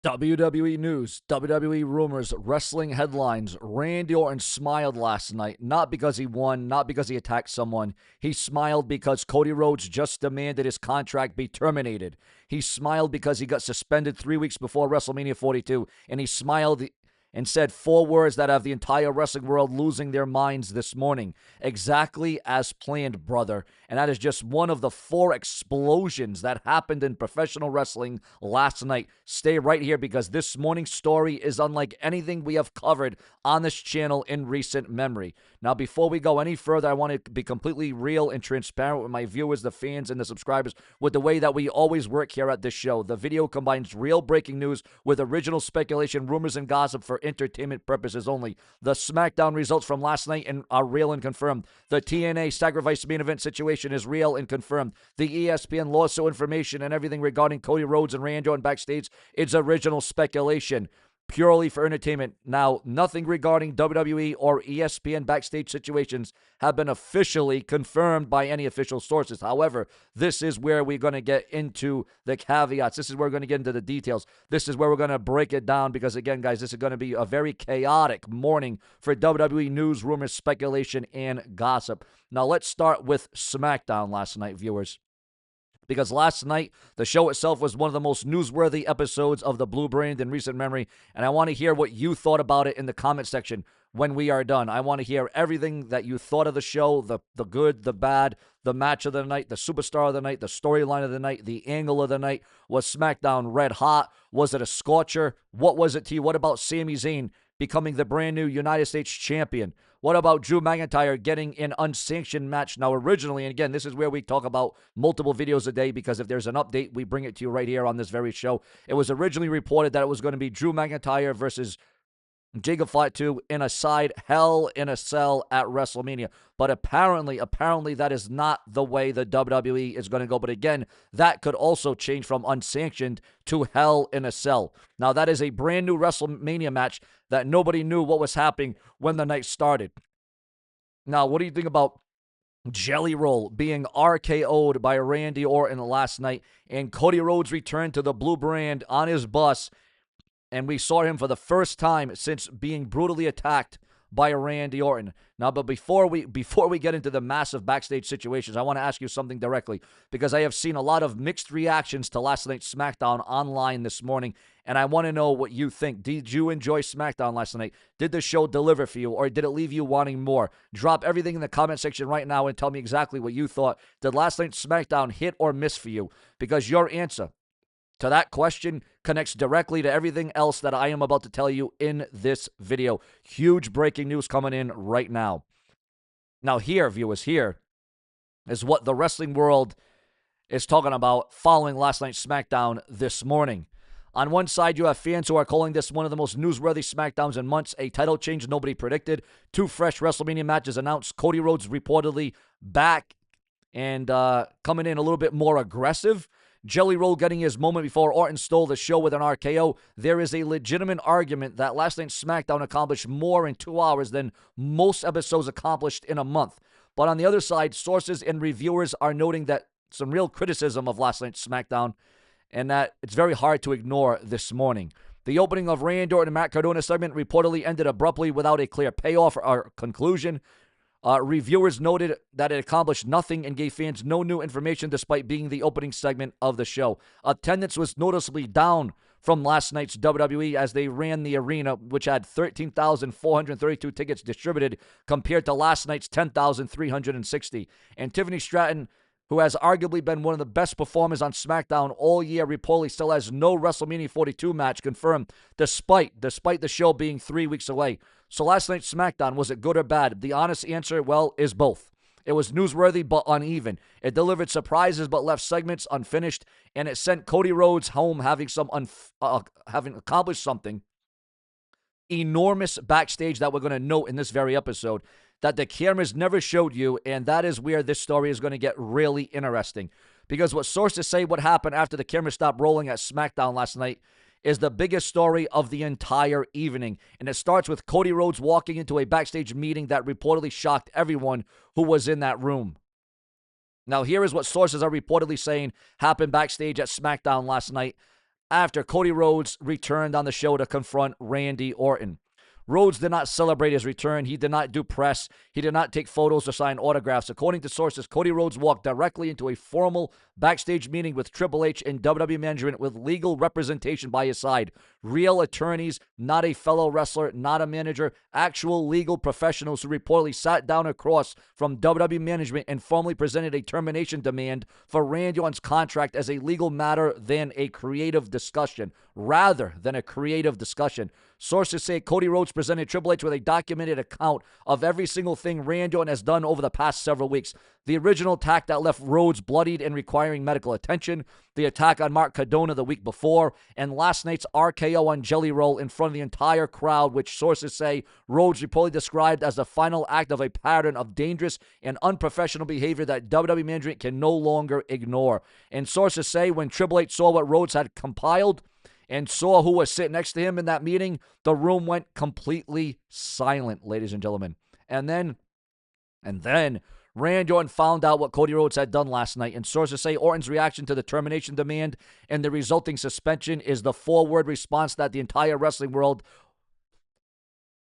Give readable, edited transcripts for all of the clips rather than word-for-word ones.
WWE news, WWE rumors, wrestling headlines. Randy Orton smiled last night, not because he won, not because he attacked someone. He smiled because Cody Rhodes just demanded his contract be terminated. He smiled because he got suspended 3 weeks before WrestleMania 42, and he smiled and said 4 words that have the entire wrestling world losing their minds this morning. Exactly as planned, brother. And that is just one of the 4 explosions that happened in professional wrestling last night. Stay right here because this morning's story is unlike anything we have covered on this channel in recent memory. Now, before we go any further, I want to be completely real and transparent with my viewers, the fans, and the subscribers with the way that we always work here at this show. The video combines real breaking news with original speculation, rumors, and gossip for entertainment purposes only. The SmackDown results from last night are real and confirmed. The TNA Sacrifice main event situation is real and confirmed. The ESPN lawsuit information and everything regarding Cody Rhodes and Randy Orton backstage is original speculation, purely for entertainment. Now, nothing regarding WWE or ESPN backstage situations have been officially confirmed by any official sources. However, this is where we're going to get into the caveats. This is where we're going to get into the details. This is where we're going to break it down because, again, guys, this is going to be a very chaotic morning for WWE news, rumors, speculation, and gossip. Now, let's start with SmackDown last night, viewers. Because last night, the show itself was one of the most newsworthy episodes of the Blue Brand in recent memory, and I want to hear what you thought about it in the comment section when we are done. I want to hear everything that you thought of the show, the good, the bad, the match of the night, the superstar of the night, the storyline of the night, the angle of the night. Was SmackDown red hot? Was it a scorcher? What was it to you? What about Sami Zayn becoming the brand new United States champion? What about Drew McIntyre getting an unsanctioned match? Now, originally, and again, this is where we talk about multiple videos a day because if there's an update, we bring it to you right here on this very show. It was originally reported that it was going to be Drew McIntyre versus Jacob Fatu in a side Hell in a Cell at WrestleMania. But apparently that is not the way the WWE is going to go. But again, that could also change from unsanctioned to Hell in a Cell. Now, that is a brand new WrestleMania match that nobody knew what was happening when the night started. Now, what do you think about Jelly Roll being RKO'd by Randy Orton last night and Cody Rhodes returned to the Blue Brand on his bus? And we saw him for the first time since being brutally attacked by Randy Orton. Now, but before we get into the massive backstage situations, I want to ask you something directly because I have seen a lot of mixed reactions to last night's SmackDown online this morning, and I want to know what you think. Did you enjoy SmackDown last night? Did the show deliver for you, or did it leave you wanting more? Drop everything in the comment section right now and tell me exactly what you thought. Did last night's SmackDown hit or miss for you? Because your answer to that question connects directly to everything else that I am about to tell you in this video. Huge breaking news coming in right now. Now here, viewers, here is what the wrestling world is talking about following last night's SmackDown this morning. On one side, you have fans who are calling this one of the most newsworthy SmackDowns in months, a title change nobody predicted, 2 fresh WrestleMania matches announced, Cody Rhodes reportedly back and coming in a little bit more aggressive, Jelly Roll getting his moment before Orton stole the show with an RKO. There is a legitimate argument that last night's SmackDown accomplished more in 2 hours than most episodes accomplished in a month. But on the other side, sources and reviewers are noting that some real criticism of last night's SmackDown and that it's very hard to ignore this morning. The opening of Randy Orton and Matt Cardona segment reportedly ended abruptly without a clear payoff or conclusion. Reviewers noted that it accomplished nothing and gave fans no new information despite being the opening segment of the show. Attendance was noticeably down from last night's WWE as they ran the arena, which had 13,432 tickets distributed compared to last night's 10,360. And Tiffany Stratton, who has arguably been one of the best performers on SmackDown all year, reportedly still has no WrestleMania 42 match confirmed, despite the show being 3 weeks away. So last night's SmackDown, was it good or bad? The honest answer, well, is both. It was newsworthy but uneven. It delivered surprises but left segments unfinished, and it sent Cody Rhodes home having accomplished something enormous backstage that we're going to note in this very episode that the cameras never showed you, and that is where this story is going to get really interesting. Because what sources say what happened after the camera stopped rolling at SmackDown last night is the biggest story of the entire evening. And it starts with Cody Rhodes walking into a backstage meeting that reportedly shocked everyone who was in that room. Now, here is what sources are reportedly saying happened backstage at SmackDown last night after Cody Rhodes returned on the show to confront Randy Orton. Rhodes did not celebrate his return. He did not do press. He did not take photos or sign autographs. According to sources, Cody Rhodes walked directly into a formal backstage meeting with Triple H and WWE management with legal representation by his side. Real attorneys, not a fellow wrestler, not a manager, actual legal professionals who reportedly sat down across from WWE management and formally presented a termination demand for Randy Orton's contract as a legal matter than a creative discussion. Rather than a creative discussion. Sources say Cody Rhodes presented Triple H with a documented account of every single thing Randy Orton has done over the past several weeks. The original attack that left Rhodes bloodied and requiring medical attention, the attack on Mark Cardona the week before, and last night's RKO on Jelly Roll in front of the entire crowd, which sources say Rhodes reportedly described as the final act of a pattern of dangerous and unprofessional behavior that WWE management can no longer ignore. And sources say when Triple H saw what Rhodes had compiled, and saw who was sitting next to him in that meeting, the room went completely silent, ladies and gentlemen. And then Randy Orton found out what Cody Rhodes had done last night, and sources say Orton's reaction to the termination demand and the resulting suspension is the four-word response that the entire wrestling world,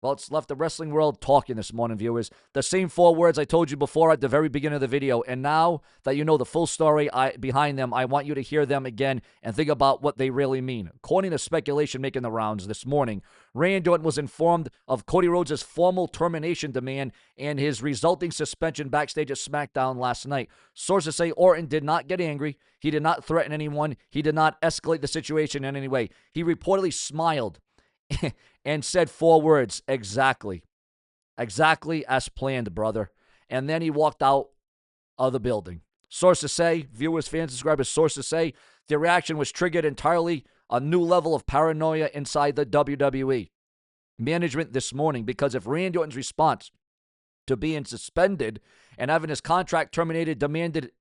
well, it's left the wrestling world talking this morning, viewers. The same four words I told you before at the very beginning of the video. And now that you know the full story behind them, I want you to hear them again and think about what they really mean. According to speculation making the rounds this morning, Randy Orton was informed of Cody Rhodes' formal termination demand and his resulting suspension backstage at SmackDown last night. Sources say Orton did not get angry. He did not threaten anyone. He did not escalate the situation in any way. He reportedly smiled and said four words, exactly. Exactly as planned, brother. And then he walked out of the building. Sources say, viewers, fans, subscribers, sources say, the reaction was triggered entirely a new level of paranoia inside the WWE management this morning, because if Randy Orton's response to being suspended and having his contract terminated demanded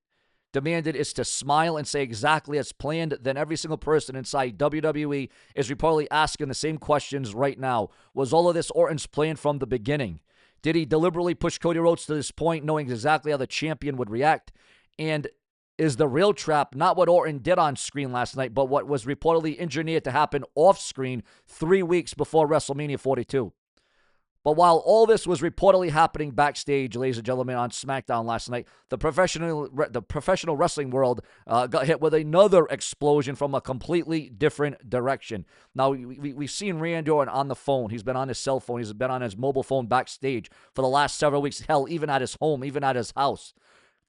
is to smile and say exactly as planned, then every single person inside WWE is reportedly asking the same questions right now. Was all of this Orton's plan from the beginning? Did he deliberately push Cody Rhodes to this point knowing exactly how the champion would react? And is the real trap not what Orton did on screen last night, but what was reportedly engineered to happen off screen 3 weeks before WrestleMania 42? But while all this was reportedly happening backstage, ladies and gentlemen, on SmackDown last night, the professional wrestling world got hit with another explosion from a completely different direction. Now, we've seen Randy Orton on the phone. He's been on his cell phone. He's been on his mobile phone backstage for the last several weeks. Hell, even at his home, even at his house.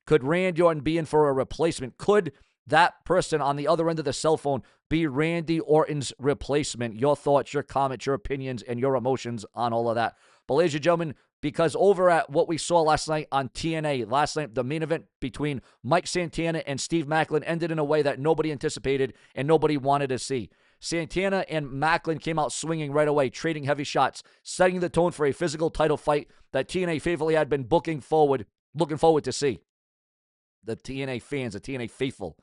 Could Randy Orton be in for a replacement? Could that person on the other end of the cell phone be Randy Orton's replacement? Your thoughts, your comments, your opinions, and your emotions on all of that. But ladies and gentlemen, because over at what we saw last night on TNA, last night the main event between Mike Santana and Steve Maclin ended in a way that nobody anticipated and nobody wanted to see. Santana and Maclin came out swinging right away, trading heavy shots, setting the tone for a physical title fight that TNA faithfully had been looking forward to see. The TNA fans, the TNA faithful.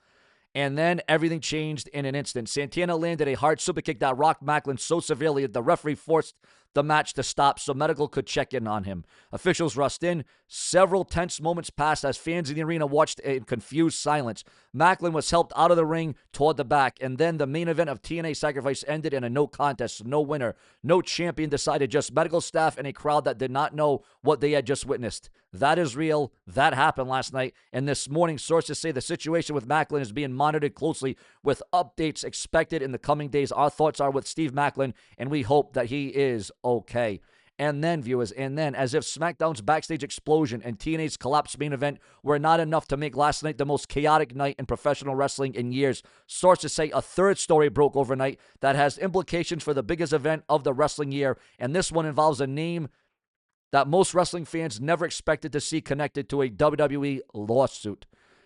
And then everything changed in an instant. Santana landed a hard super kick that rocked Maclin so severely that the referee forced the match to stop so medical could check in on him. Officials rushed in. Several tense moments passed as fans in the arena watched in confused silence. Maclin was helped out of the ring toward the back, and then the main event of TNA Sacrifice ended in a no contest, no winner, no champion decided, just medical staff and a crowd that did not know what they had just witnessed. That is real. That happened last night. And this morning, sources say the situation with Maclin is being monitored closely with updates expected in the coming days. Our thoughts are with Steve Maclin, and we hope that he is okay. And then, viewers, as if SmackDown's backstage explosion and TNA's collapse main event were not enough to make last night the most chaotic night in professional wrestling in years, sources say a third story broke overnight that has implications for the biggest event of the wrestling year, and this one involves a name that most wrestling fans never expected to see connected to a WWE lawsuit.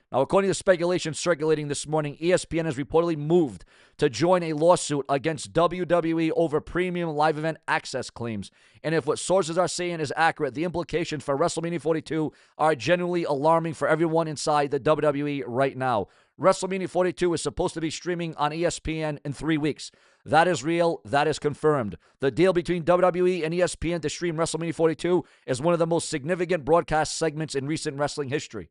Now, according to speculation circulating this morning, ESPN has reportedly moved to join a lawsuit against WWE over premium live event access claims. And if what sources are saying is accurate, the implications for WrestleMania 42 are genuinely alarming for everyone inside the WWE right now. WrestleMania 42 is supposed to be streaming on ESPN in 3 weeks. That is real. That is confirmed. The deal between WWE and ESPN to stream WrestleMania 42 is one of the most significant broadcast segments in recent wrestling history.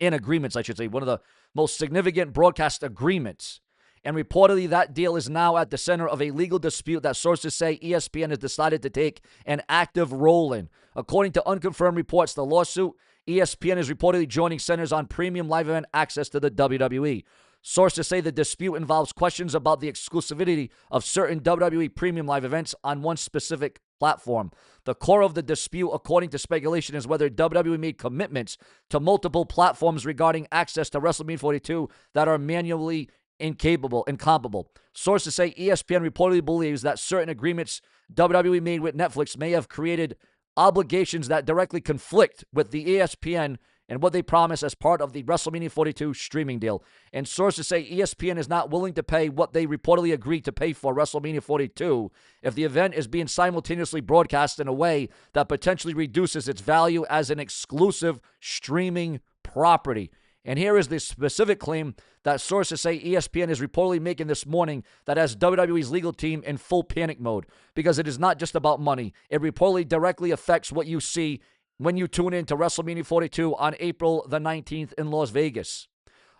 In agreements, I should say, one of the most significant broadcast agreements and reportedly that deal is now at the center of a legal dispute that sources say ESPN has decided to take an active role in. According to unconfirmed reports, the lawsuit, ESPN is reportedly joining centers on premium live event access to the WWE. Sources say the dispute involves questions about the exclusivity of certain WWE premium live events on one specific platform. The core of the dispute, according to speculation, is whether WWE made commitments to multiple platforms regarding access to WrestleMania 42 that are manually incomparable. Sources say ESPN reportedly believes that certain agreements WWE made with Netflix may have created obligations that directly conflict with the ESPN and what they promise as part of the WrestleMania 42 streaming deal. And sources say ESPN is not willing to pay what they reportedly agreed to pay for WrestleMania 42 if the event is being simultaneously broadcast in a way that potentially reduces its value as an exclusive streaming property. And here is the specific claim that sources say ESPN is reportedly making this morning that has WWE's legal team in full panic mode, because it is not just about money. It reportedly directly affects what you see when you tune in to WrestleMania 42 on April the 19th in Las Vegas.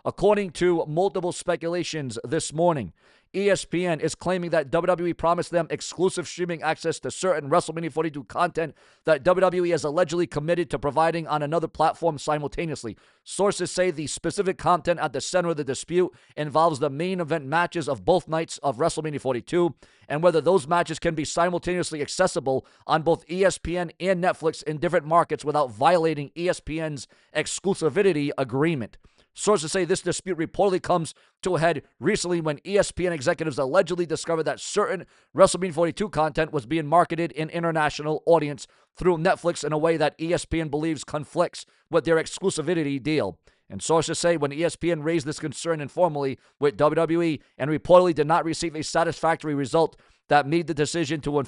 According to multiple speculations this morning, ESPN is claiming that WWE promised them exclusive streaming access to certain WrestleMania 42 content that WWE has allegedly committed to providing on another platform simultaneously. Sources say the specific content at the center of the dispute involves the main event matches of both nights of WrestleMania 42 and whether those matches can be simultaneously accessible on both ESPN and Netflix in different markets without violating ESPN's exclusivity agreement. Sources say this dispute reportedly comes to a head recently when ESPN executives allegedly discovered that certain WrestleMania 42 content was being marketed in international audience through Netflix in a way that ESPN believes conflicts with their exclusivity deal. And sources say when ESPN raised this concern informally with WWE and reportedly did not receive a satisfactory result, that made the decision to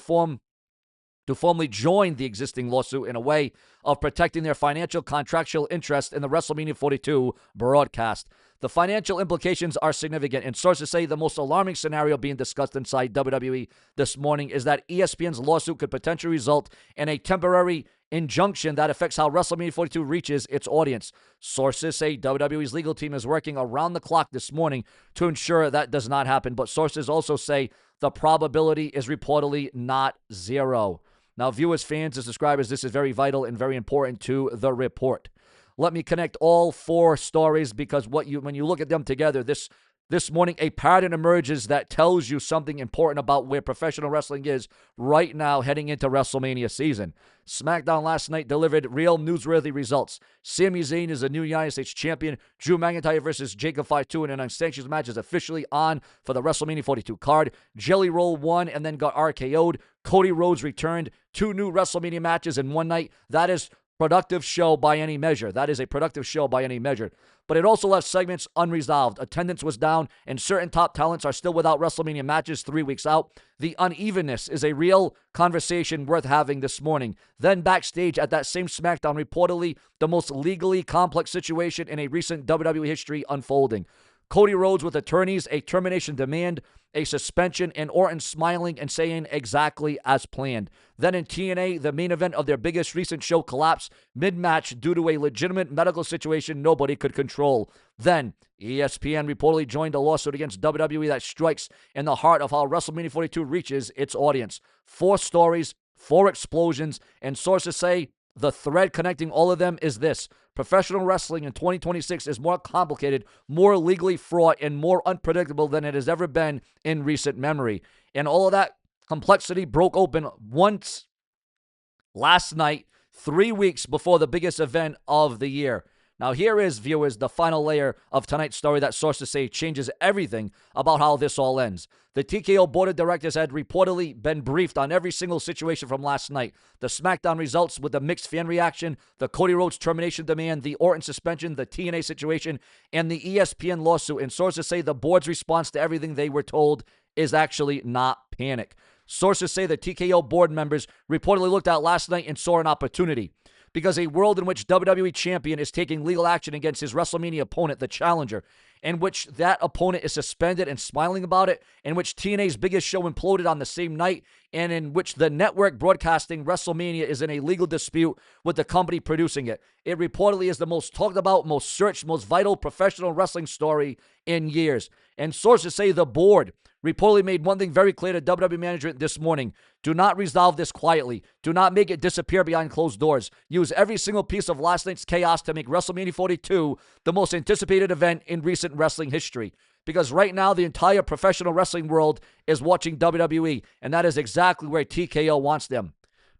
formally join the existing lawsuit in a way of protecting their financial contractual interest in the WrestleMania 42 broadcast. The financial implications are significant, and sources say the most alarming scenario being discussed inside WWE this morning is that ESPN's lawsuit could potentially result in a temporary injunction that affects how WrestleMania 42 reaches its audience. Sources say WWE's legal team is working around the clock this morning to ensure that does not happen, but sources also say the probability is reportedly not zero. Now, viewers, fans, and subscribers, this is very vital and very important to the report. Let me connect all four stories because when you look at them together, this morning a pattern emerges that tells you something important about where professional wrestling is right now heading into WrestleMania season. SmackDown last night delivered real newsworthy results. Sami Zayn is the new United States champion. Drew McIntyre versus Jacob Fatu in an unsanctioned match is officially on for the WrestleMania 42 card. Jelly Roll won and then got RKO'd. Cody Rhodes returned. 2 new WrestleMania matches in one night. That is productive show by any measure. That is a productive show by any measure. But it also left segments unresolved. Attendance was down, and certain top talents are still without WrestleMania matches 3 weeks out. The unevenness is a real conversation worth having this morning. Then backstage at that same SmackDown, reportedly the most legally complex situation in a recent WWE history unfolding. Cody Rhodes with attorneys, a termination demand, a suspension, and Orton smiling and saying exactly as planned. Then in TNA, the main event of their biggest recent show collapsed mid-match due to a legitimate medical situation nobody could control. Then ESPN reportedly joined a lawsuit against WWE that strikes in the heart of how WrestleMania 42 reaches its audience. 4 stories, 4 explosions, and sources say the thread connecting all of them is this: professional wrestling in 2026 is more complicated, more legally fraught, and more unpredictable than it has ever been in recent memory. And all of that complexity broke open once last night, 3 weeks before the biggest event of the year. Now here is, viewers, the final layer of tonight's story that sources say changes everything about how this all ends. The TKO board of directors had reportedly been briefed on every single situation from last night. The SmackDown results with the mixed fan reaction, the Cody Rhodes termination demand, the Orton suspension, the TNA situation, and the ESPN lawsuit. And sources say the board's response to everything they were told is actually not panic. Sources say the TKO board members reportedly looked out last night and saw an opportunity, because a world in which WWE champion is taking legal action against his WrestleMania opponent, the challenger, in which that opponent is suspended and smiling about it, in which TNA's biggest show imploded on the same night, and in which the network broadcasting WrestleMania is in a legal dispute with the company producing it. It reportedly is the most talked about, most searched, most vital professional wrestling story in years. And sources say the board reportedly made one thing very clear to WWE management this morning. Do not resolve this quietly. Do not make it disappear behind closed doors. Use every single piece of last night's chaos to make WrestleMania 42 the most anticipated event in recent wrestling history. Because right now, the entire professional wrestling world is watching WWE, and that is exactly where TKO wants them.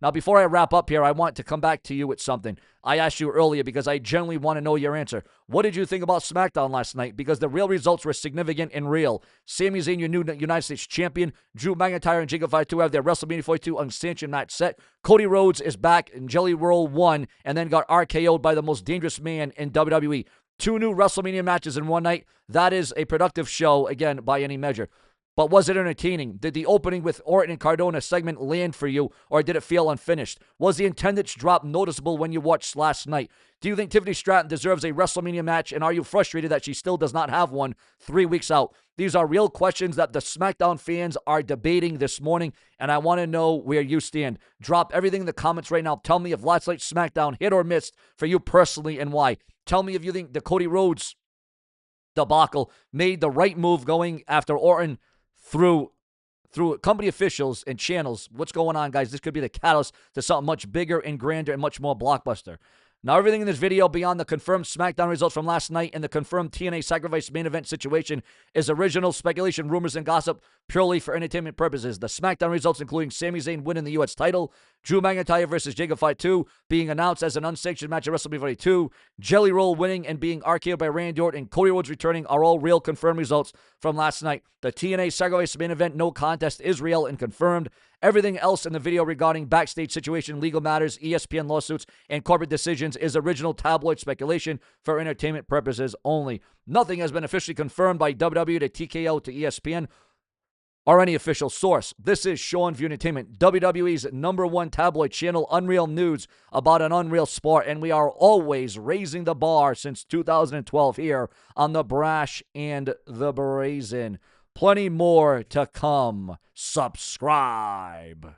Now, before I wrap up here, I want to come back to you with something. I asked you earlier because I genuinely want to know your answer. What did you think about SmackDown last night? Because the real results were significant and real. Sami Zayn, your new United States champion. Drew McIntyre and Jacob Fatu have their WrestleMania 42 unsanctioned match set. Cody Rhodes is back, and Jelly Roll won and then got RKO'd by the most dangerous man in WWE. 2 new WrestleMania matches in one night. That is a productive show, again, by any measure. But was it entertaining? Did the opening with Orton and Cardona segment land for you, or did it feel unfinished? Was the attendance drop noticeable when you watched last night? Do you think Tiffany Stratton deserves a WrestleMania match, and are you frustrated that she still does not have one 3 weeks out? These are real questions that the SmackDown fans are debating this morning, and I want to know where you stand. Drop everything in the comments right now. Tell me if last night's SmackDown hit or missed for you personally and why. Tell me if you think the Cody Rhodes debacle made the right move going after Orton through company officials and channels. What's going on, guys? This could be the catalyst to something much bigger and grander and much more blockbuster. Now, everything in this video beyond the confirmed SmackDown results from last night and the confirmed TNA Sacrifice main event situation is original speculation, rumors, and gossip purely for entertainment purposes. The SmackDown results, including Sami Zayn winning the U.S. title, Drew McIntyre versus Jacob Fatu being announced as an unsanctioned match at WrestleMania 42, Jelly Roll winning and being RKO'd by Randy Orton, and Cody Rhodes returning are all real confirmed results from last night. The TNA Sacrifice main event no contest is real and confirmed. Everything else in the video regarding backstage situation, legal matters, ESPN lawsuits, and corporate decisions is original tabloid speculation for entertainment purposes only. Nothing has been officially confirmed by WWE to TKO to ESPN or any official source. This is SeanzViewEnt Entertainment, WWE's #1 tabloid channel, Unreal News about an unreal sport, and we are always raising the bar since 2012 here on the Brash and the Brazen. Plenty more to come. Subscribe.